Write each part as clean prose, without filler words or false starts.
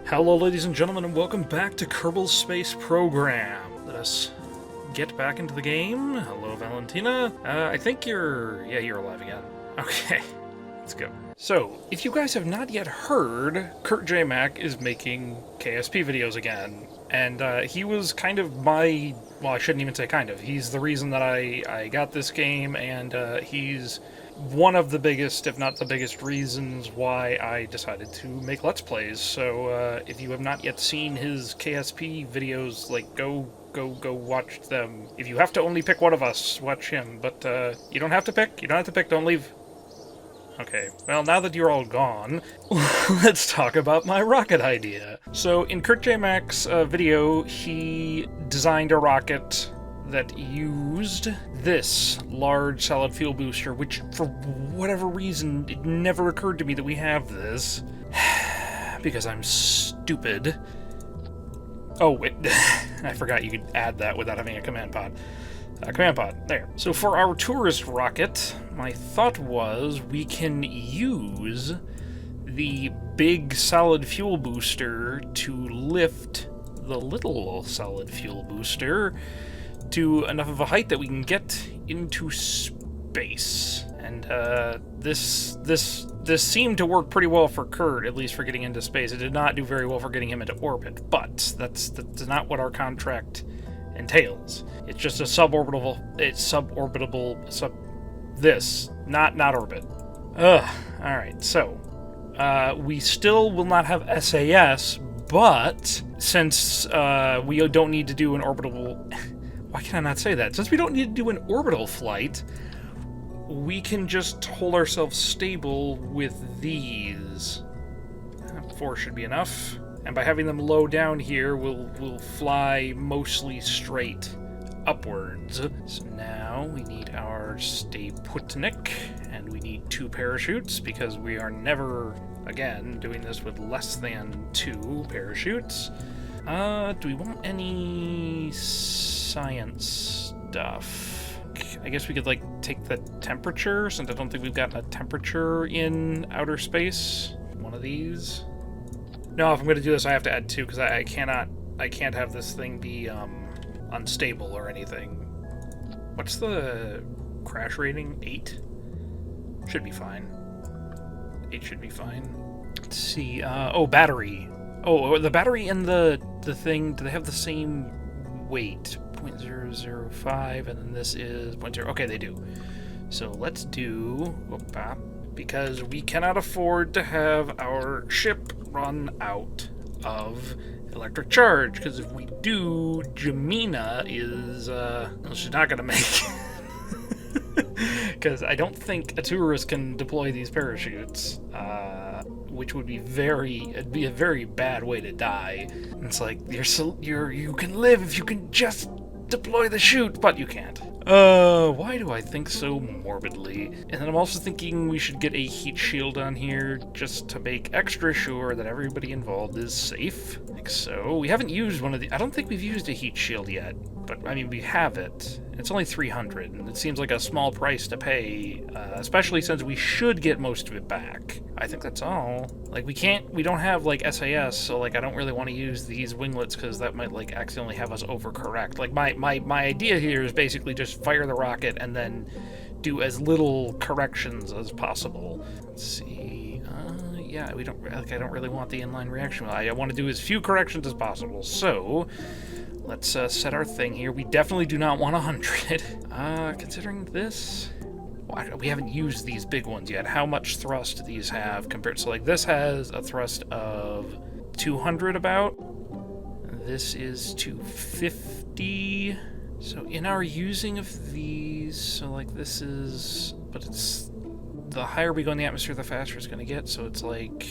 Hello, ladies and gentlemen, and welcome back to Kerbal Space Program. Let us get back into the game. Hello, Valentina. I think you're alive again. Okay, let's go. So, if you guys have not yet heard, KurtJMac is making KSP videos again. And he was kind of my... well, I shouldn't even say kind of. He's the reason that I got this game, and he's one of the biggest, if not the biggest, reasons why I decided to make Let's Plays. So if you have not yet seen his KSP videos, like, go watch them. If you have to only pick one of us, watch him. But you don't have to pick. You don't have to pick. Don't leave. Okay, well, now that you're all gone, let's talk about my rocket idea. So, in KurtJMac's video, he designed a rocket that used this large solid fuel booster, which, for whatever reason, it never occurred to me that we have this. Because I'm stupid. Oh, wait, I forgot you could add that without having a command pod. Command pod, there. So for our tourist rocket, my thought was we can use the big solid fuel booster to lift the little solid fuel booster to enough of a height that we can get into space. And this seemed to work pretty well for Kurt, at least for getting into space. It did not do very well for getting him into orbit, but that's not what our contract entails. It's just a not orbit. Alright, so, we still will not have SAS, but since, we don't need to do an orbital... why can I not say that? Since we don't need to do an orbital flight, we can just hold ourselves stable with these. 4 should be enough. And by having them low down here, we'll fly mostly straight upwards. So now we need our Stay Putnik, and we need 2 parachutes, because we are never, again, doing this with less than 2 parachutes. Do we want any science stuff? I guess we could, like, take the temperature, since I don't think we've gotten a temperature in outer space. One of these. No, if I'm going to do this, I have to add 2, because I can't have this thing be, unstable or anything. What's the crash rating? 8? Should be fine. 8 should be fine. Let's see, oh, battery. Oh, the battery and the thing, do they have the same weight? 0.005, and then this is 0.0, okay, they do. So let's do, because we cannot afford to have our ship run out of electric charge, because if we do, Jamina is, well, she's not gonna make because I don't think a tourist can deploy these parachutes, which would be it'd be a very bad way to die. It's like, you can live if you can just deploy the chute, but you can't. Why do I think so morbidly? And then I'm also thinking we should get a heat shield on here just to make extra sure that everybody involved is safe. Like so. We haven't used one of the... I don't think we've used a heat shield yet, but I mean, we have it. It's only 300, and it seems like a small price to pay, especially since we should get most of it back. I think that's all. Like, we don't have, like, SAS, so, like, I don't really want to use these winglets, because that might, like, accidentally have us overcorrect. Like, my idea here is basically just fire the rocket and then do as little corrections as possible. Let's see, yeah, I don't really want the inline reaction. I want to do as few corrections as possible, so... let's set our thing here. We definitely do not want 100. Considering this... we haven't used these big ones yet. How much thrust do these have compared to... like, this has a thrust of 200 about. This is 250. So in our using of these... so, like, this is... but it's... the higher we go in the atmosphere, the faster it's going to get. So it's like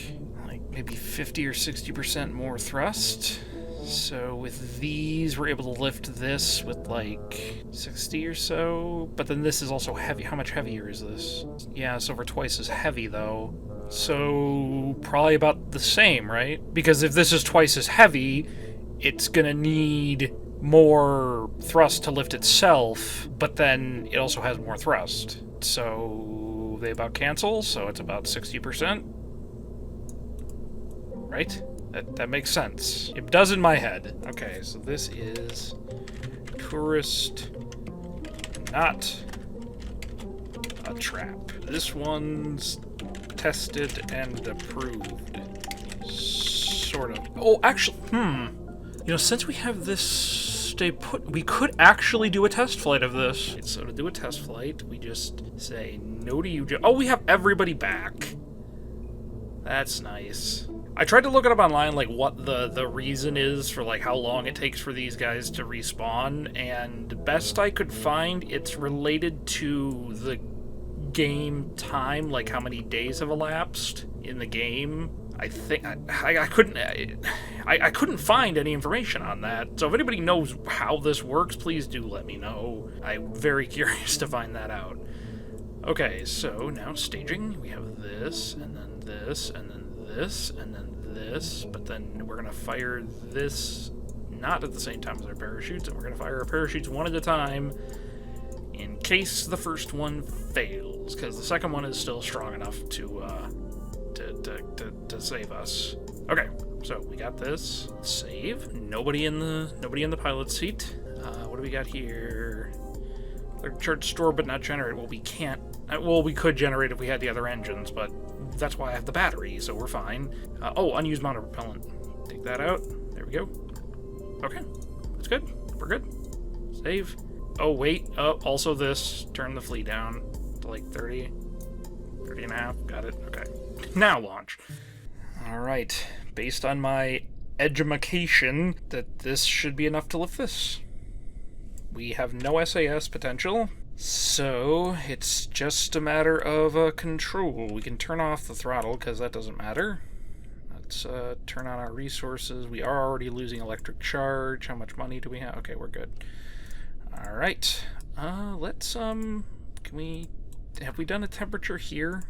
maybe 50 or 60% more thrust. So with these, we're able to lift this with like 60 or so. But then this is also heavy. How much heavier is this? Yeah, it's over twice as heavy though. So probably about the same, right? Because if this is twice as heavy, it's gonna need more thrust to lift itself, but then it also has more thrust. So they about cancel, so it's about 60%. Right? That makes sense. It does in my head. Okay, so this is tourist, not a trap. This one's tested and approved. Sort of. Oh, actually, You know, since we have this stay put, we could actually do a test flight of this. So to do a test flight, we just say no to you. Oh, we have everybody back. That's nice. I tried to look it up online, like, what the reason is for, like, how long it takes for these guys to respawn, and best I could find, it's related to the game time, like how many days have elapsed in the game. I think I couldn't find any information on that. So if anybody knows how this works, please do let me know. I'm very curious to find that out. Okay, so now staging. We have this, and then this, and then this, and then this, but then we're gonna fire this not at the same time as our parachutes, and we're gonna fire our parachutes one at a time in case the first one fails, because the second one is still strong enough to save us. Okay, so we got this. Save. Nobody in the pilot seat. What do we got here? Charge store but not generate. Well, we can't. Well, we could generate if we had the other engines, but that's why I have the battery, so we're fine. Oh, unused motor propellant. Take that out. There we go. Okay, that's good. We're good. Save. Oh, wait. Also this. Turn the fleet down to like 30. 30 and a half. Got it. Okay. Now launch. Alright. Based on my edumacation, that this should be enough to lift this. We have no SAS potential, so it's just a matter of control. We can turn off the throttle, because that doesn't matter. Let's turn on our resources. We are already losing electric charge. How much money do we have? Okay, we're good. Alright. Let's, have we done a temperature here?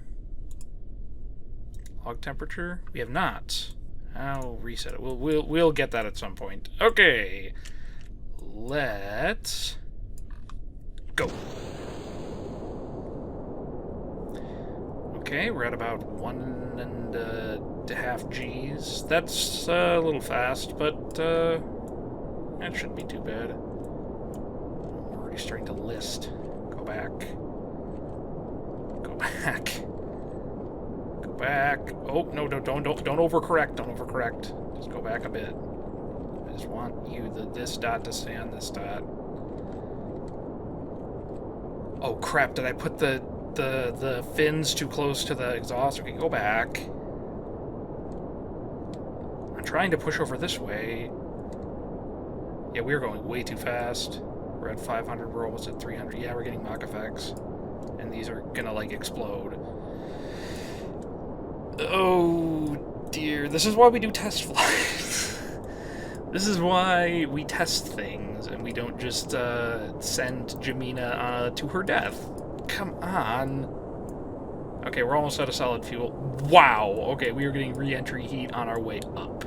Log temperature? We have not. I'll reset it. We'll get that at some point. Okay. Let's go. Okay, we're at about 1.5 Gs. That's a little fast, but that shouldn't be too bad. We're already starting to list. Go back. Go back. Go back. Oh, no, don't overcorrect. Don't overcorrect. Just go back a bit. I just want this dot to stay on this dot. Oh crap, did I put the fins too close to the exhaust? Okay, go back. I'm trying to push over this way. Yeah, we're going way too fast. We're at 500, we're almost at 300. Yeah, we're getting Mach effects. And these are gonna, like, explode. Oh dear, this is why we do test flights. This is why we test things, and we don't just send Jamina to her death. Come on. Okay, we're almost out of solid fuel. Wow! Okay, we are getting re-entry heat on our way up.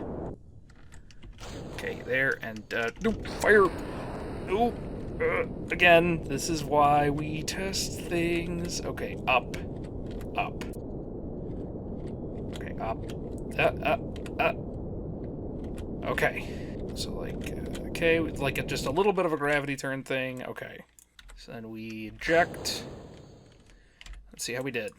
Okay, there, and, nope, fire! Nope! Again, this is why we test things. Okay, up. Up. Okay, up. Okay. So, like, okay, like just a little bit of a gravity turn thing. Okay. So then we eject. Let's see how we did.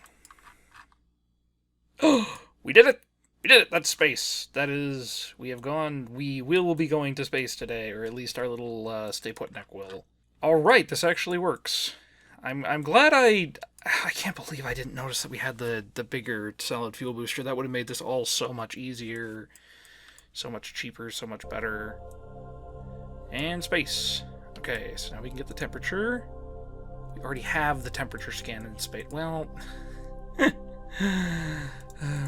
Oh, we did it! We did it! That's space. That is, we will be going to space today, or at least our little stay put neck will. Alright, this actually works. I'm glad I can't believe I didn't notice that we had the bigger solid fuel booster. That would have made this all so much easier. So much cheaper, so much better. And space. Okay, so now we can get the temperature. We already have the temperature scan in space. Well,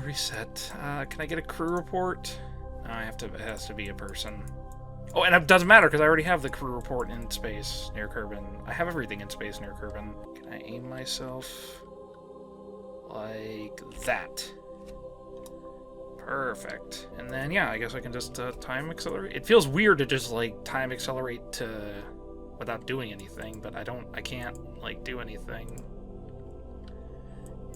reset. Can I get a crew report? No, it has to be a person. Oh, and it doesn't matter because I already have the crew report in space near Kerbin. I have everything in space near Kerbin. Can I aim myself like that? Perfect. And then, yeah, I guess I can just time accelerate. It feels weird to just, like, time accelerate without doing anything, but I can't, like, do anything.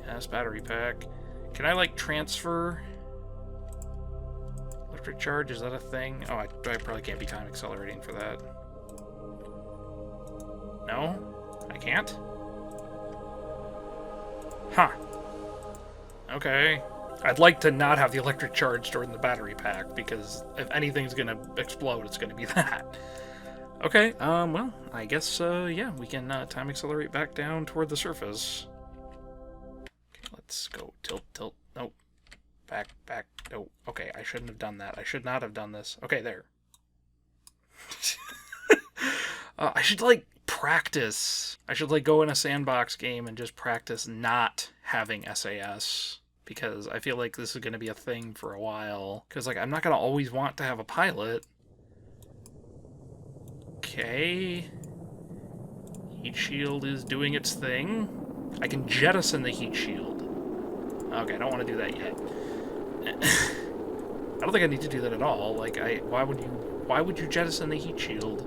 Yes, battery pack. Can I, like, transfer? Electric charge, is that a thing? Oh, I probably can't be time accelerating for that. No? I can't? Huh. Okay. I'd like to not have the electric charge stored in the battery pack, because if anything's gonna explode, it's gonna be that. Okay, well, I guess, yeah, we can time accelerate back down toward the surface. Okay, let's go. Tilt. Nope. Back. No. Okay, I shouldn't have done that. I should not have done this. Okay, there. I should, like, practice. I should, like, go in a sandbox game and just practice not having SAS. Because I feel like this is going to be a thing for a while. Because, like, I'm not going to always want to have a pilot. Okay. Heat shield is doing its thing. I can jettison the heat shield. Okay, I don't want to do that yet. I don't think I need to do that at all. Like, why would you jettison the heat shield?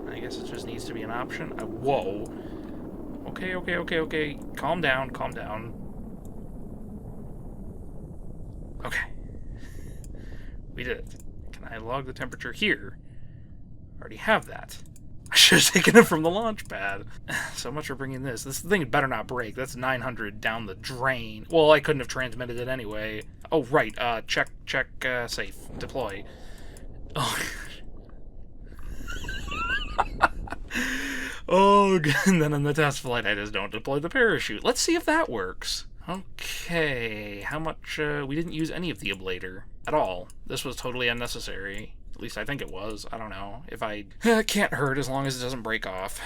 I guess it just needs to be an option. Whoa. Okay. Calm down. Okay. We did it. Can I log the temperature here? I already have that. I should have taken it from the launch pad. So much for bringing this. This thing better not break. That's 900 down the drain. Well, I couldn't have transmitted it anyway. Oh, right. Check, safe. Deploy. Oh, oh, and then on the test flight, I just don't deploy the parachute. Let's see if that works. Okay, how much, we didn't use any of the ablator at all. This was totally unnecessary. At least I think it was. I don't know. If it can't hurt as long as it doesn't break off.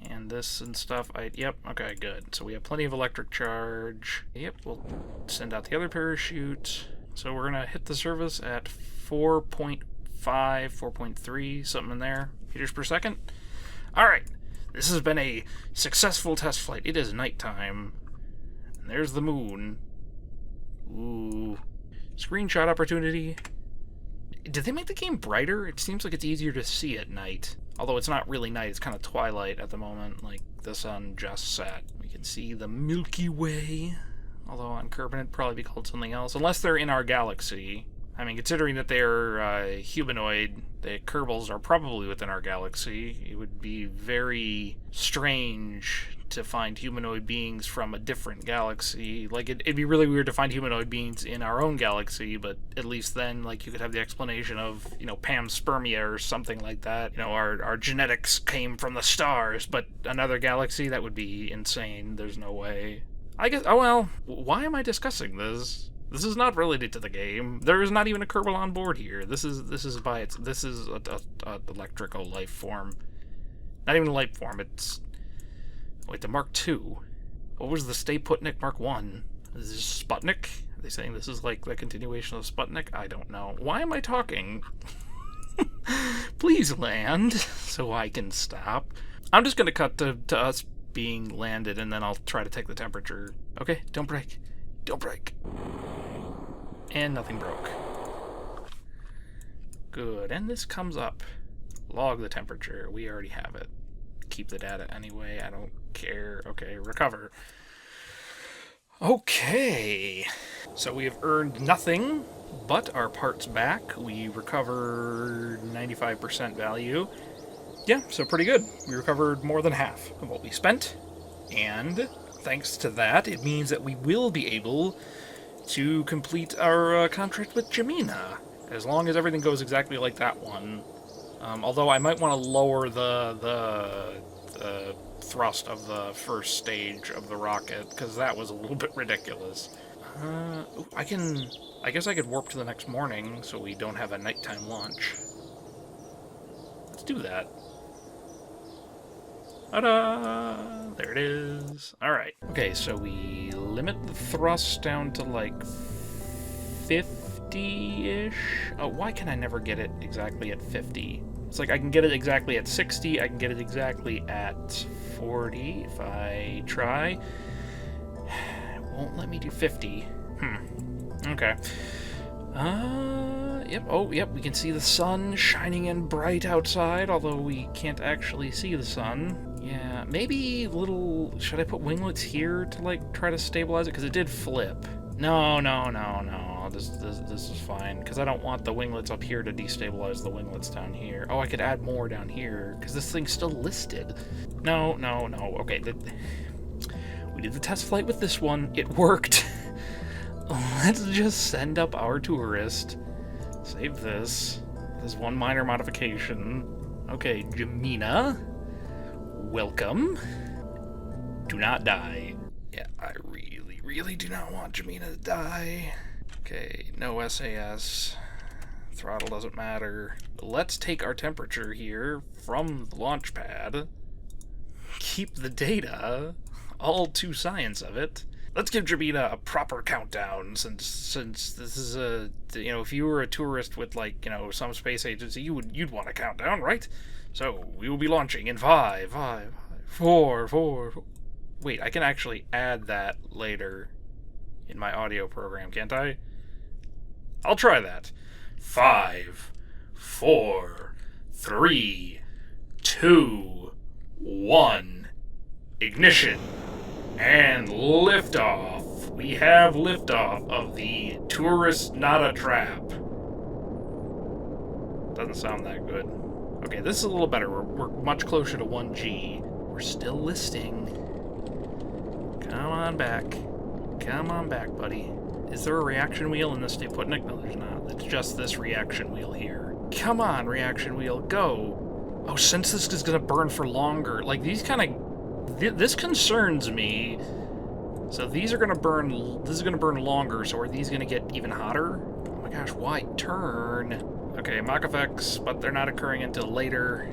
And this and stuff, yep, okay, good. So we have plenty of electric charge. Yep, we'll send out the other parachute. So we're gonna hit the surface at 4.5, 4.3, something in there, meters per second. Alright, this has been a successful test flight. It is nighttime. And there's the moon. Ooh. Screenshot opportunity. Did they make the game brighter? It seems like it's easier to see at night. Although it's not really night, it's kind of twilight at the moment, like the sun just set. We can see the Milky Way. Although on Kerbin it'd probably be called something else. Unless they're in our galaxy. I mean, considering that they're humanoid, the Kerbals are probably within our galaxy. It would be very strange to find humanoid beings from a different galaxy. Like, it'd be really weird to find humanoid beings in our own galaxy, but at least then, like, you could have the explanation of, you know, panspermia or something like that. You know, our genetics came from the stars, but another galaxy, that would be insane. There's no way. I guess, oh well, why am I discussing this? This is not related to the game. There is not even a Kerbal on board here. This is a electrical life form. Not even a life form, it's... Wait, the Mark II. What was the Stay Putnik Mark I? Is this Sputnik? Are they saying this is like the continuation of Sputnik? I don't know. Why am I talking? Please land so I can stop. I'm just going to cut to us being landed, and then I'll try to take the temperature. Okay, don't break. Don't break. And nothing broke. Good, and this comes up. Log the temperature. We already have it. Keep the data anyway. I don't care. Okay, recover. Okay. So we have earned nothing but our parts back. We recovered 95% value. Yeah, so pretty good. We recovered more than half of what we spent. And thanks to that, it means that we will be able to complete our contract with Jamina, as long as everything goes exactly like that one. Although I might want to lower the thrust of the first stage of the rocket, because that was a little bit ridiculous. I guess I could warp to the next morning, so we don't have a nighttime launch. Let's do that. Ta-da! There it is. Alright. Okay, so we limit the thrust down to like 50-ish? Oh, why can I never get it exactly at 50? It's like I can get it exactly at 60, I can get it exactly at 40 if I try. It won't let me do 50. Okay. Yep, oh, yep, we can see the sun shining and bright outside, although we can't actually see the sun. Yeah, maybe should I put winglets here to, like, try to stabilize it? Because it did flip. No, this is fine, because I don't want the winglets up here to destabilize the winglets down here. Oh, I could add more down here, because this thing's still listed. No. Okay, we did the test flight with this one. It worked. Let's just send up our tourist. Save this. There's one minor modification. Okay, Jamina. Welcome. Do not die. Yeah, I really do not want Jamina to die. Okay, no SAS. Throttle doesn't matter. Let's take our temperature here from the launch pad. Keep the data. All to science of it. Let's give Jamina a proper countdown, since this is a, if you were a tourist with, like, some space agency, you'd want a countdown, right? So we will be launching in 5, 4. Wait, I can actually add that later in my audio program, can't I? I'll try that. 5, 4, 3, 2, 1. Ignition. And liftoff. We have liftoff of the Tourist Not a Trap. Doesn't sound that good. Okay, this is a little better. We're much closer to 1G. We're still listing. Come on back. Come on back, buddy. Is there a reaction wheel in this Sputnik? No, there's not. It's just this reaction wheel here. Come on, reaction wheel, go. Oh, since this is gonna burn for longer, like, these kind of... This concerns me. So these are gonna burn. This is gonna burn longer. So are these gonna get even hotter? Oh my gosh! Why turn? Okay, Mach effects, but they're not occurring until later.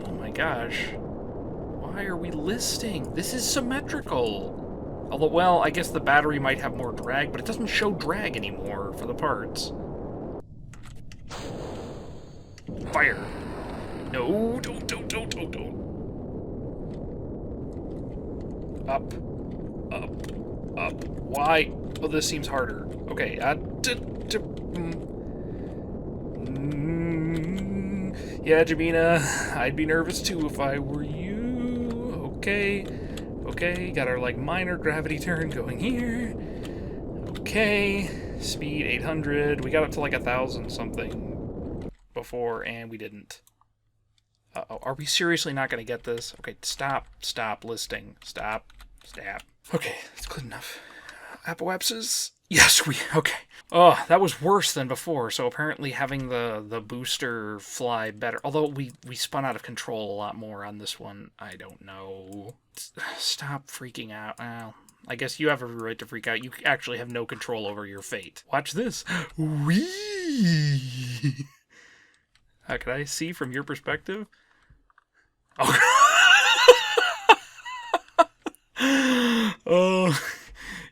Oh my gosh! Why are we listing? This is symmetrical. Although, well, I guess the battery might have more drag, but it doesn't show drag anymore for the parts. Fire! No! Don't! Up. Why? Oh, this seems harder. Okay, yeah, Jamina, I'd be nervous too if I were you. Okay, got our, like, minor gravity turn going here. Okay, speed 800. We got up to, like, 1,000 something before, and we didn't. Uh-oh, are we seriously not going to get this? Okay, stop listing. Stop. Okay, that's good enough. Apoapsis? Yes, okay. Oh, that was worse than before, so apparently having the booster fly better. Although we spun out of control a lot more on this one. I don't know. Stop freaking out. Well, I guess you have every right to freak out. You actually have no control over your fate. Watch this. Whee! Can I see from your perspective? Oh. Oh,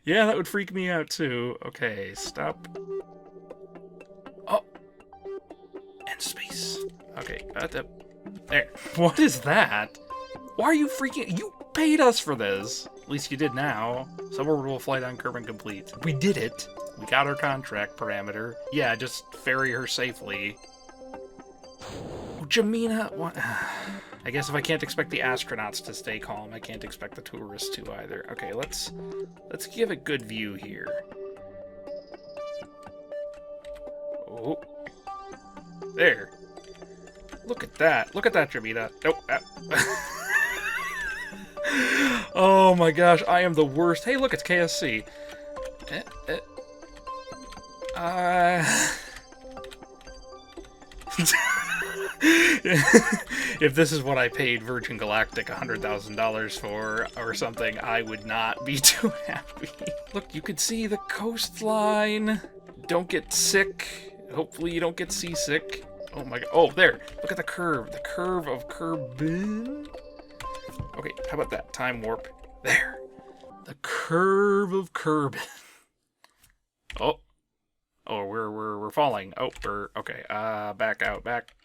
yeah, that would freak me out too. Okay, stop. Oh, and space. Okay, there. What is that? Why are you freaking? You paid us for this. At least you did now. Suborbital flight on curve and complete. We did it. We got our contract parameter. Yeah, just ferry her safely. Oh, Jamina, what? I guess if I can't expect the astronauts to stay calm, I can't expect the tourists to either. Okay, let's give a good view here. Oh. There. Look at that. Look at that, Jamina. Nope. Oh my gosh, I am the worst. Hey, look, it's KSC. If this is what I paid Virgin Galactic $100,000 for or something, I would not be too happy. Look, you could see the coastline. Don't get sick. Hopefully you don't get seasick. Oh my god. Oh, there. Look at the curve. The curve of Kerbin. Okay, how about that? Time warp. There. The curve of Kerbin. Oh. Oh, we're falling. Oh, okay. Back out. Back.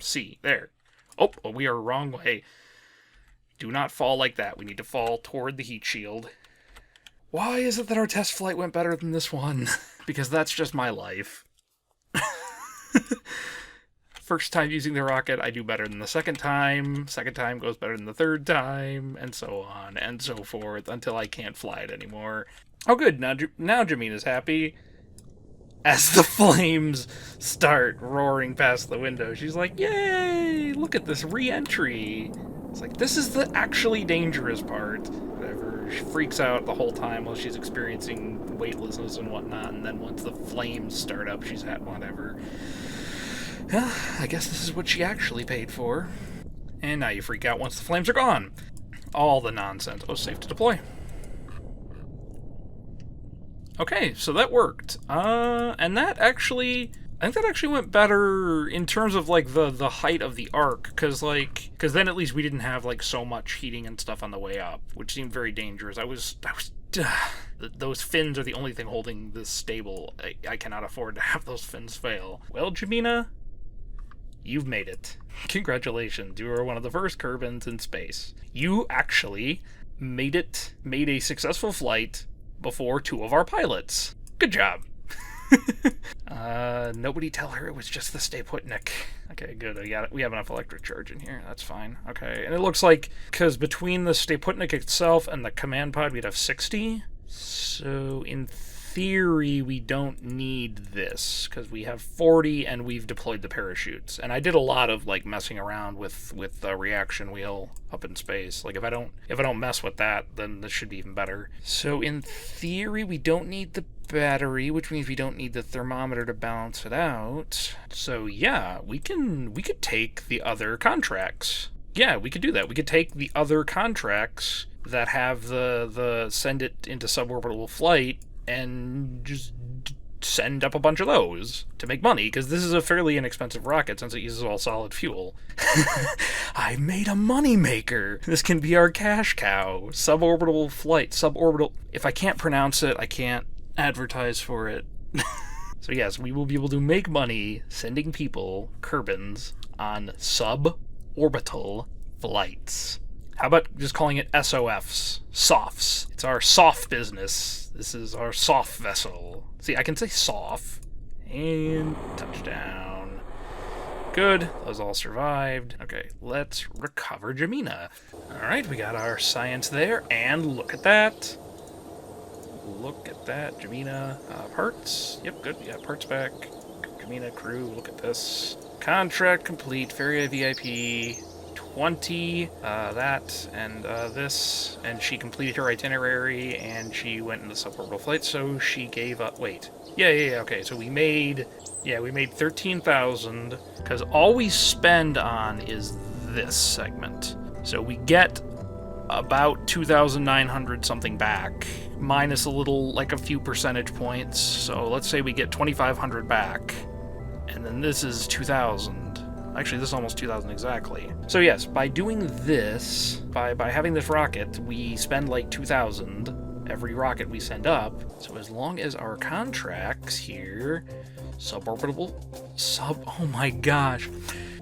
C. There. Oh, we are wrong way. Do not fall like that. We need to fall toward the heat shield. Why is it that our test flight went better than this one? Because that's just my life. First time using the rocket, I do better than the second time. Second time goes better than the third time, and so on and so forth, until I can't fly it anymore. Oh, good. Now Jamina's happy. As the flames start roaring past the window, she's like, "Yay! Look at this re-entry." It's like, this is the actually dangerous part. Whatever. She freaks out the whole time while she's experiencing weightlessness and whatnot, and then once the flames start up, she's at whatever. I guess this is what she actually paid for. And now you freak out once the flames are gone. All the nonsense. Oh, safe to deploy. Okay, so that worked. And that actually, I think that actually went better in terms of like the height of the arc, because then at least we didn't have like so much heating and stuff on the way up, which seemed very dangerous. Those fins are the only thing holding this stable. I cannot afford to have those fins fail. Well, Jamina, you've made it. Congratulations, you are one of the first Kerbins in space. You actually made a successful flight before 2 of our pilots. Good job. Nobody tell her it was just the Staputnik. Okay, good. We have enough electric charge in here. That's fine. Okay, and it looks like, because between the Staputnik itself and the command pod, we'd have 60. So, in theory, we don't need this, because we have 40 and we've deployed the parachutes. And I did a lot of like messing around with the reaction wheel up in space. Like if I don't mess with that, then this should be even better. So in theory, we don't need the battery, which means we don't need the thermometer to balance it out. So yeah, we could take the other contracts. Yeah, we could do that. We could take the other contracts that have the send it into suborbital flight and just send up a bunch of those to make money, because this is a fairly inexpensive rocket since it uses all solid fuel. I made a money maker. This can be our cash cow. Suborbital flight. Suborbital. If I can't pronounce it, I can't advertise for it. So yes, we will be able to make money sending people, Kerbins, on suborbital flights. How about just calling it SOFs? SOFs. It's our SOF business. This is our SOF vessel. See, I can say SOF. And touchdown. Good. Those all survived. Okay, let's recover Jamina. Alright, we got our science there. And look at that. Look at that. Jamina. Parts. Yep, good. We got parts back. Jamina crew. Look at this. Contract complete. Ferry VIP. 20, that, and this, and she completed her itinerary, and she went in the suborbital flight, so she gave up, wait. Yeah, okay, so we made 13,000, because all we spend on is this segment. So we get about 2,900 something back, minus a few percentage points, so let's say we get 2,500 back, and then this is 2,000. Actually, this is almost 2,000 exactly. So yes, by doing this, by having this rocket, we spend like 2,000 every rocket we send up. So as long as our contracts here, oh my gosh,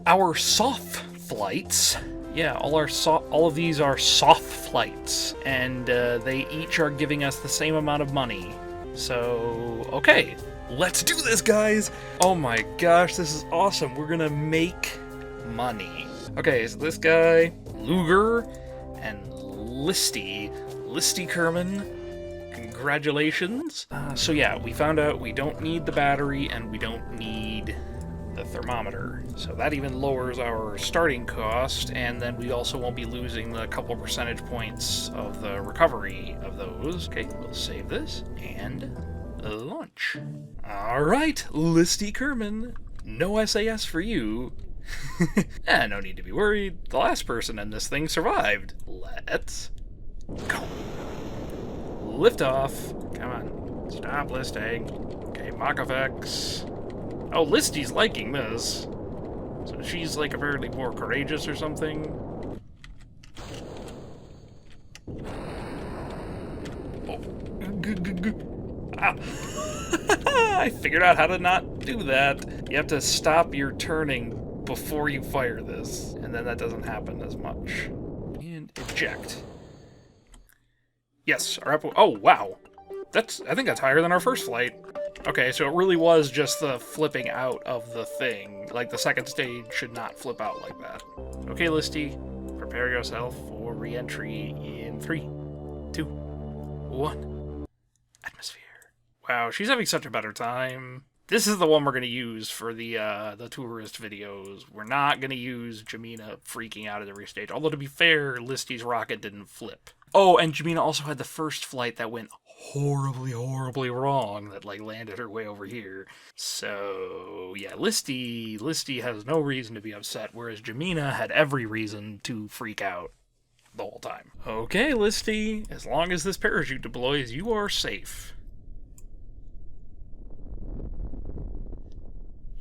our soft flights, yeah, all of these are soft flights, and they each are giving us the same amount of money. So, okay. Let's do this, guys! Oh my gosh, this is awesome. We're gonna make money. Okay, so this guy, Luger, and Listy Kerman, congratulations. So yeah, we found out we don't need the battery and we don't need the thermometer. So that even lowers our starting cost, and then we also won't be losing the couple percentage points of the recovery of those. Okay, we'll save this, and launch. Alright, Listy Kerman, no SAS for you. No need to be worried. The last person in this thing survived. Let's go. Lift off. Come on. Stop listing. Okay, Mach effects. Oh, Listy's liking this. So she's like apparently more courageous or something. Ah. I figured out how to not do that. You have to stop your turning before you fire this, and then that doesn't happen as much. And eject. Yes, oh wow. I think that's higher than our first flight. Okay, so it really was just the flipping out of the thing. Like, the second stage should not flip out like that. Okay, Listy, prepare yourself for re-entry in 3, 2, 1. Atmosphere. Wow, she's having such a better time. This is the one we're going to use for the tourist videos. We're not going to use Jamina freaking out at every stage. Although, to be fair, Listy's rocket didn't flip. Oh, and Jamina also had the first flight that went horribly, horribly wrong that, like, landed her way over here. So, yeah, Listy has no reason to be upset, whereas Jamina had every reason to freak out the whole time. Okay, Listy, as long as this parachute deploys, you are safe.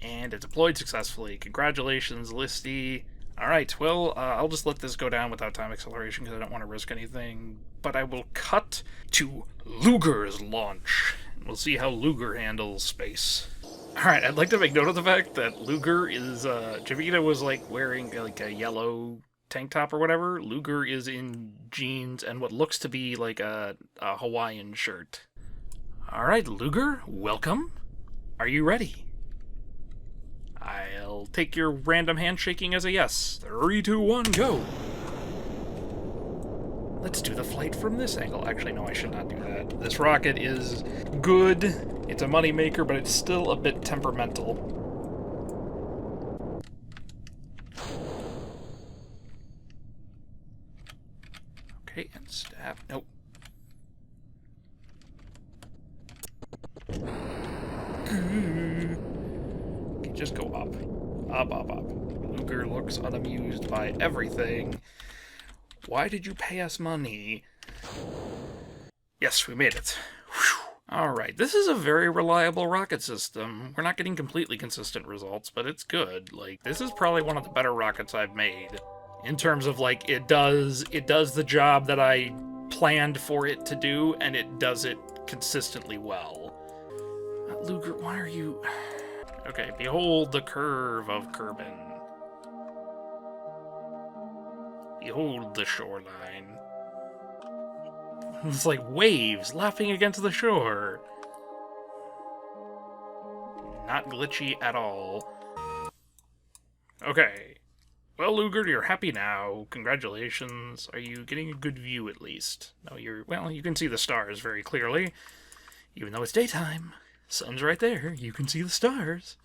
And it deployed successfully. Congratulations, Listy. Alright, well, I'll just let this go down without time acceleration because I don't want to risk anything. But I will cut to Luger's launch. And we'll see how Luger handles space. Alright, I'd like to make note of the fact that Luger is, Jamina was, like, wearing, like, a yellow tank top or whatever. Luger is in jeans and what looks to be, like, a Hawaiian shirt. Alright, Luger, welcome. Are you ready? I'll take your random handshaking as a yes. 3, 2, 1, go! Let's do the flight from this angle. Actually, no, I should not do that. This rocket is good. It's a moneymaker, but it's still a bit temperamental. Okay, and stab. Nope. Just go up. Up, up, up. Luger looks unamused by everything. Why did you pay us money? Yes, we made it. Alright, this is a very reliable rocket system. We're not getting completely consistent results, but it's good. Like, this is probably one of the better rockets I've made. In terms of, like, it does the job that I planned for it to do, and it does it consistently well. Luger, why are you... Okay, behold the curve of Kerbin. Behold the shoreline. It's like waves lapping against the shore. Not glitchy at all. Okay. Well, Luger, you're happy now. Congratulations. Are you getting a good view at least? No, well, you can see the stars very clearly. Even though it's daytime. Sun's right there. You can see the stars.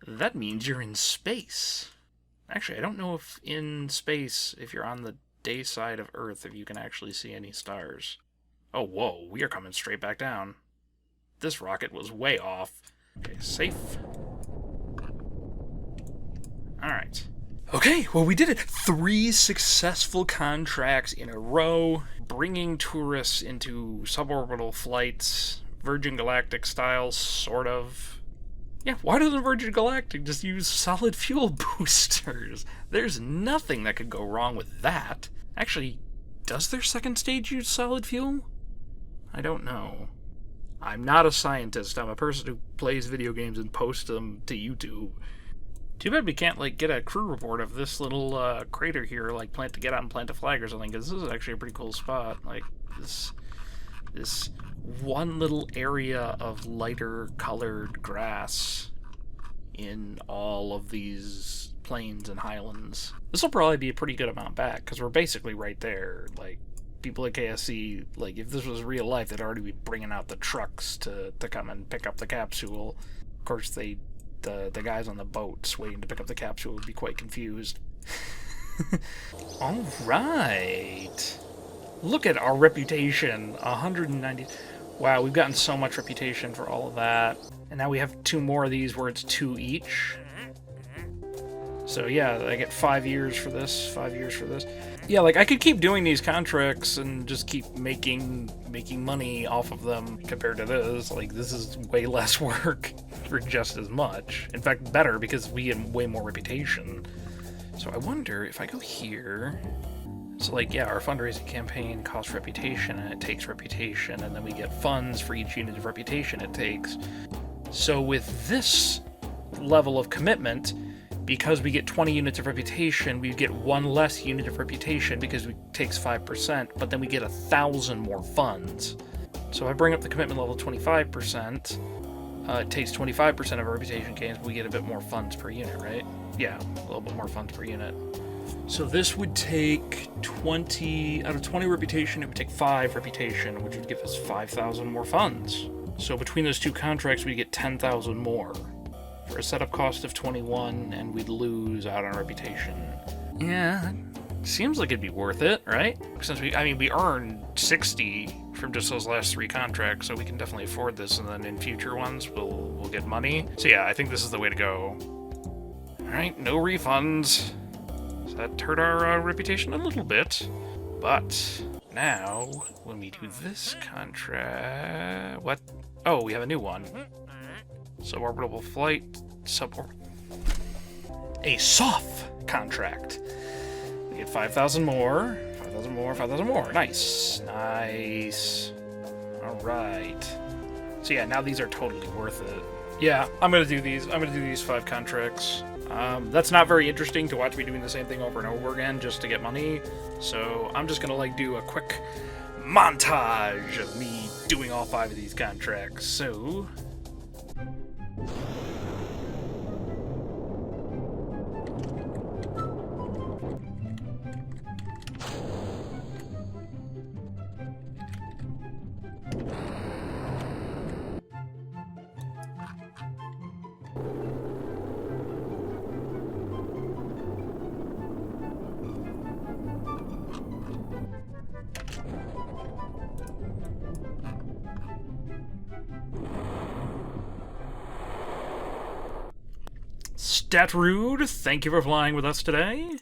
That means you're in space. Actually, I don't know if in space, if you're on the day side of Earth, if you can actually see any stars. Oh, whoa. We are coming straight back down. This rocket was way off. Okay, safe. Alright. Okay, well, we did it. 3 successful contracts in a row, bringing tourists into suborbital flights. Virgin Galactic style, sort of. Yeah, why doesn't Virgin Galactic just use solid fuel boosters? There's nothing that could go wrong with that. Actually, does their second stage use solid fuel? I don't know. I'm not a scientist. I'm a person who plays video games and posts them to YouTube. Too bad we can't, like, get a crew report of this little crater here, like, get out and plant a flag or something, because this is actually a pretty cool spot. Like, this one little area of lighter colored grass in all of these plains and highlands. This will probably be a pretty good amount back, because we're basically right there. Like, people at KSC, like, if this was real life, they'd already be bringing out the trucks to come and pick up the capsule. Of course, the guys on the boats waiting to pick up the capsule would be quite confused. All right. Look at our reputation. 190. Wow, we've gotten so much reputation for all of that. And now we have 2 more of these where it's 2 each. So yeah, I get 5 years for this, 5 years for this. Yeah, like, I could keep doing these contracts and just keep making money off of them compared to this. Like, this is way less work for just as much. In fact, better, because we get way more reputation. So I wonder if I go here... So, like, yeah, our fundraising campaign costs reputation, and it takes reputation, and then we get funds for each unit of reputation it takes. So with this level of commitment, because we get 20 units of reputation, we get 1 less unit of reputation because it takes 5%, but then we get 1,000 more funds. So if I bring up the commitment level to 25%, it takes 25% of our reputation gains, but we get a bit more funds per unit, right? Yeah, a little bit more funds per unit. So this would take 20, out of 20 reputation, it would take 5 reputation, which would give us 5,000 more funds. So between those 2 contracts, we'd get 10,000 more. For a setup cost of 21, and we'd lose out on reputation. Yeah, seems like it'd be worth it, right? Since we earned 60 from just those last 3 contracts, so we can definitely afford this, and then in future ones, we'll get money. So yeah, I think this is the way to go. Alright, no refunds. So that hurt our reputation a little bit. But now, when we do this contract... What? Oh, we have a new one. Suborbital flight... A SOF contract. We get 5,000 more. 5,000 more, 5,000 more. Nice. Nice. Alright. So yeah, now these are totally worth it. Yeah, I'm gonna do these. I'm gonna do these 5 contracts. That's not very interesting to watch me doing the same thing over and over again just to get money. So I'm just gonna do a quick montage of me doing all 5 of these contracts. So Statrude, thank you for flying with us today.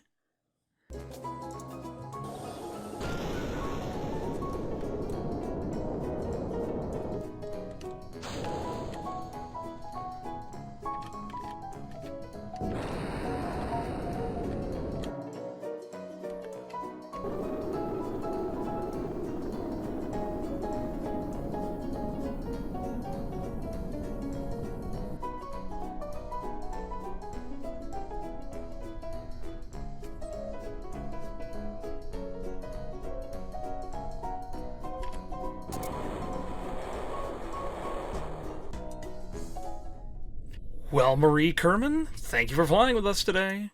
Well, Marie Kerman, thank you for flying with us today.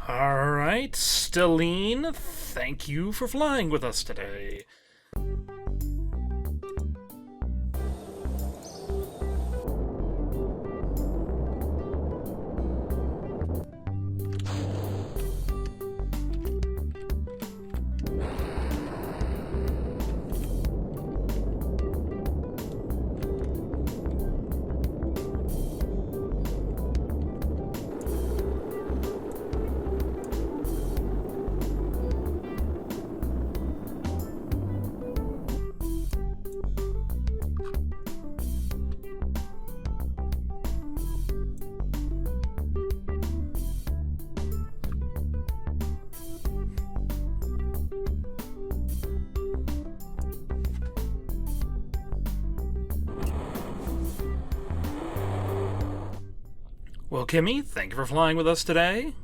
Alright, Stelline, thank you for flying with us today. Well, Kimmy, thank you for flying with us today.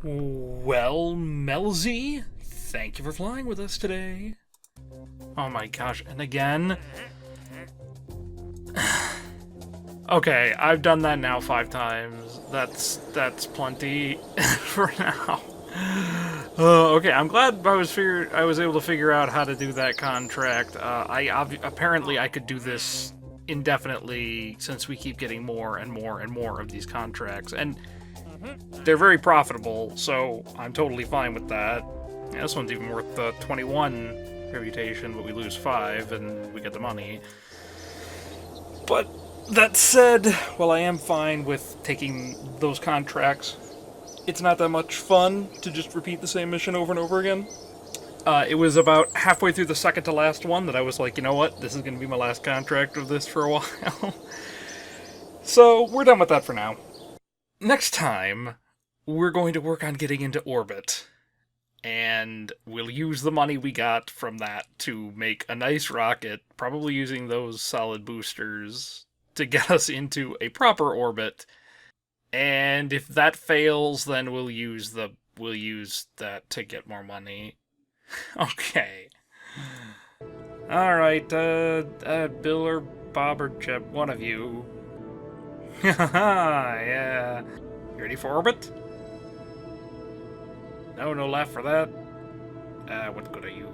Well, Melzy, thank you for flying with us today. Oh my gosh, and again. Okay, I've done that now 5 times. That's plenty for now. Okay, I'm glad I was able to figure out how to do that contract. Apparently I could do this indefinitely since we keep getting more and more and more of these contracts, and they're very profitable, so I'm totally fine with that. Yeah, this one's even worth 21 reputation, but we lose 5 and we get the money. But that said, while I am fine with taking those contracts, it's not that much fun to just repeat the same mission over and over again. It was about halfway through the second to last one that I was like, you know what, this is going to be my last contract of this for a while. So, we're done with that for now. Next time, we're going to work on getting into orbit. And we'll use the money we got from that to make a nice rocket, probably using those solid boosters to get us into a proper orbit. And if that fails, then we'll use that to get more money. Okay. Alright, Bill or Bob or Jeb, one of you. Haha, yeah. You ready for orbit? No laugh for that. What good are you?